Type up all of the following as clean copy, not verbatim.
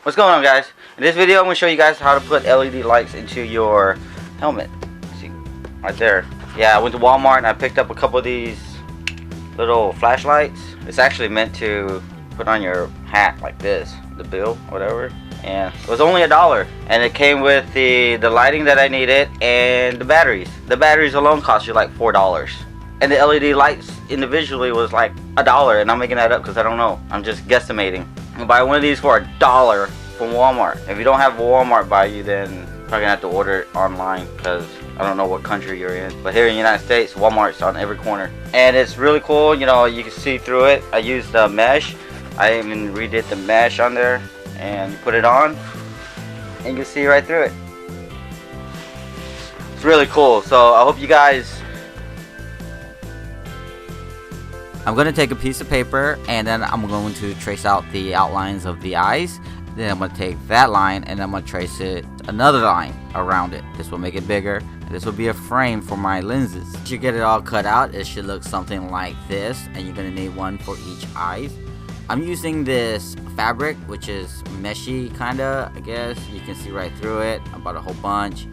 What's going on, guys? In this video I'm going to show you guys how to put LED lights into your helmet. See, right there. Yeah, I went to Walmart and I picked up a couple of these little flashlights. It's actually meant to put on your hat like this, the bill, whatever. And it was only $1, and it came with the lighting that I needed and the batteries. The batteries alone cost you like $4, and the LED lights individually was like $1. And I'm making that up because I don't know. I'm just guesstimating. You buy one of these for $1 from Walmart. If you don't have Walmart by you, then you're probably gonna have to order it online because I don't know what country you're in. But here in the United States, Walmart's on every corner, and it's really cool. You know, you can see through it. I used the mesh. I even redid the mesh on there. And you put it on and you can see right through it. It's really cool. So I hope you guys. I'm going to take a piece of paper and then I'm going to trace out the outlines of the eyes. Then I'm going to take that line and I'm going to trace it another line around it. This will make it bigger. And this will be a frame for my lenses. Once you get it all cut out, it should look something like this, and you're going to need one for each eye. I'm using this fabric, which is meshy kinda, I guess. You can see right through it. I bought a whole bunch.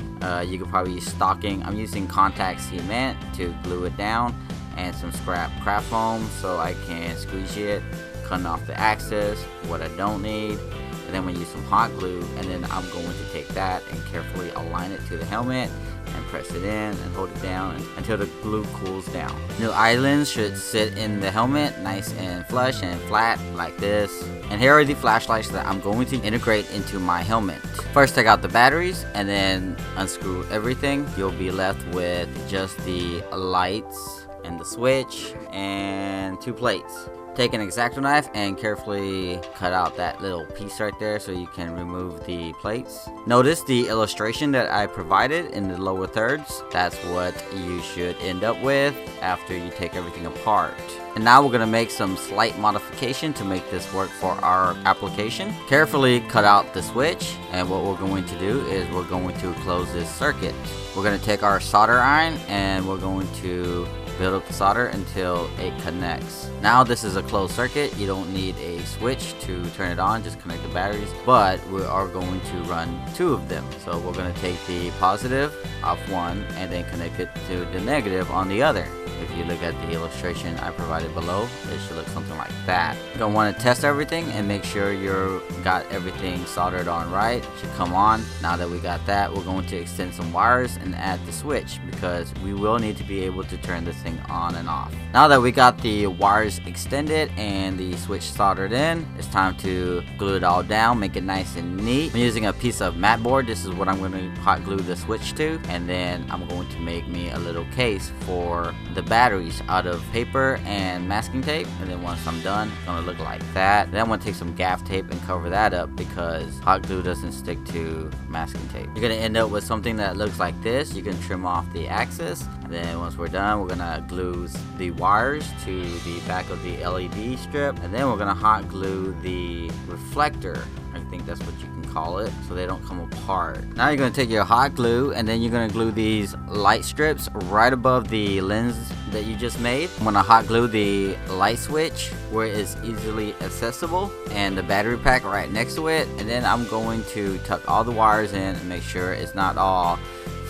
You could probably use stocking. I'm using contact cement to glue it down, and some scrap craft foam so I can squeeze it, cutting off the excess, what I don't need. And then I'm gonna use some hot glue, and then I'm going to take that and carefully align it to the helmet and press it in and hold it down until the glue cools down. New eye lens should sit in the helmet nice and flush and flat like this. And here are the flashlights that I'm going to integrate into my helmet. First, take out the batteries and then unscrew everything. You'll be left with just the lights and the switch and 2 plates. Take an X-Acto knife and carefully cut out that little piece right there so you can remove the plates. Notice the illustration that I provided in the lower thirds. That's what you should end up with after you take everything apart. And now we're going to make some slight modification to make this work for our application. Carefully cut out the switch, and what we're going to do is we're going to close this circuit. We're going to take our solder iron and we're going to build up the solder until it connects. Now this is a closed circuit. You don't need a switch to turn it on, just connect the batteries, but we are going to run 2 of them. So we're going to take the positive off one and then connect it to the negative on the other. If you look at the illustration I provided below, it should look something like that. You're going to want to test everything and make sure you've got everything soldered on right. It should come on. Now that we got that, we're going to extend some wires and add the switch because we will need to be able to turn this thing on and off. Now that we got the wires extended and the switch soldered in, it's time to glue it all down, make it nice and neat. I'm using a piece of mat board. This is what I'm going to hot glue the switch to, and then I'm going to make me a little case for the batteries out of paper and masking tape. And then once I'm done, it's going to look like that. Then I'm going to take some gaff tape and cover that up because hot glue doesn't stick to masking tape. You're going to end up with something that looks like this. You can trim off the axis, and then once we're done, we're going to glue the wires to the back of the LED strip, and then we're going to hot glue the reflector. I think that's what you can call it, so they don't come apart. Now you're going to take your hot glue and then you're going to glue these light strips right above the lens that you just made. I'm going to hot glue the light switch where it's easily accessible and the battery pack right next to it, and then I'm going to tuck all the wires in and make sure it's not all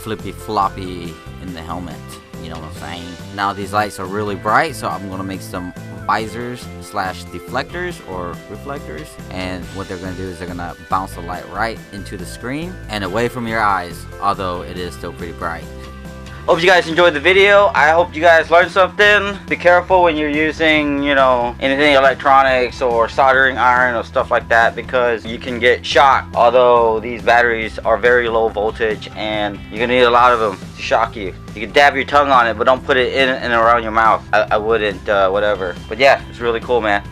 flippy floppy in the helmet. You know what I'm saying? Now these lights are really bright, so I'm going to make some visors slash deflectors or reflectors, and what they're going to do is they're going to bounce the light right into the screen and away from your eyes, although it is still pretty bright. Hope you guys enjoyed the video. I hope you guys learned something. Be careful when you're using, you know, anything electronics or soldering iron or stuff like that, because you can get shocked. Although these batteries are very low voltage and you're gonna need a lot of them to shock you. You can dab your tongue on it, but don't put it in and around your mouth. I wouldn't, whatever. But yeah, it's really cool, man.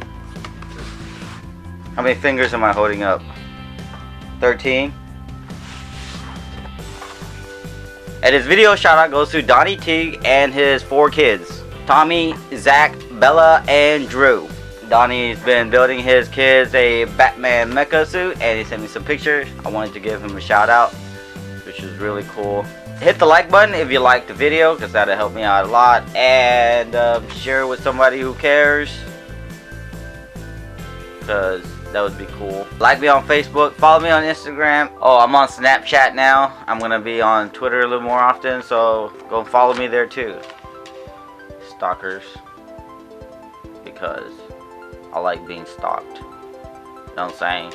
How many fingers am I holding up? 13. And his video shout out goes to Donnie Teague and his 4 kids, Tommy, Zach, Bella, and Drew. Donnie's been building his kids a Batman Mecha suit, and he sent me some pictures. I wanted to give him a shout out, which is really cool. Hit the like button if you liked the video, because that'll help me out a lot, and share it with somebody who cares, because That would be cool. Like me on Facebook. Follow me on Instagram. Oh, I'm on Snapchat now. I'm gonna be on Twitter a little more often, so go follow me there too. Stalkers. Because I like being stalked. You know what I'm saying?